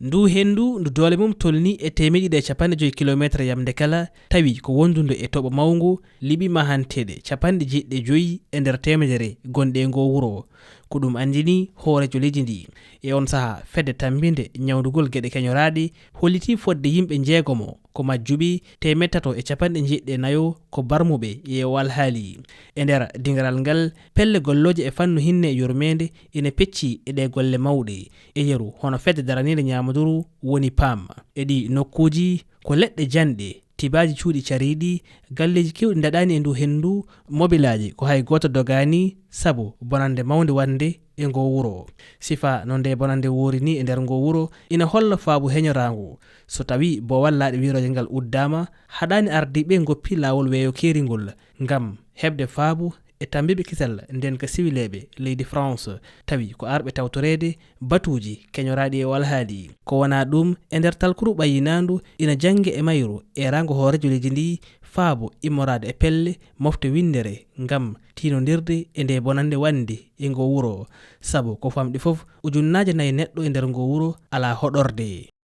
ndu henndu ndu doole mum tolni e 150 km yamde kala tawi ko wondude e toɓo mawngu liɓi mahanteɗe 5 e nder temedere gonɗe e ngo wuro ko ɗum andini hoorejo leydi ndi e on saha fedde tambinde nyawdugol geɗe keñoraɗi holliti fodde yimɓe jeegomo ko majjuɓi 390 ko barmuɓe yeewo alhaali e nder dingaral ngal pelle golloje e fannu hinne e yurmede ina pecci e ɗe golle mawɗe e yeru hono fedde daranide nyamaduru woni pam e ɗi nokkuji ko leɗɗe janɗe tibaji cuuɗi cariɗi galleji kewɗi daɗani e ndu henndu mobilaji ko hay goto dogani sabu bonande mawde wande e ngo wuro sifa non nde bonande wori ni e nder ngo wuro ina holla faabu heñorangu so tawi bo wallaɗe wiroje ngal uddama haɗani ardiɓe goppi lawol weeyo keringol ngam heɓde faabu e tambiɓe kisal nden ka siwileɓe leydi France tawi ko arɓe tawtorede batuji keñoraɗi e walhaali ko wona ɗum e nder talkuru ɓayinandu ina jangue e mayru e rango hoorejo leydi ndi faabo immorade e pelle mofte windere ngam tinodirde e nde bonande wande e ngo wuro sabu ko famɗi foof ujunnaje 4 neɗɗo e nder ngo wuro ala hoɗorde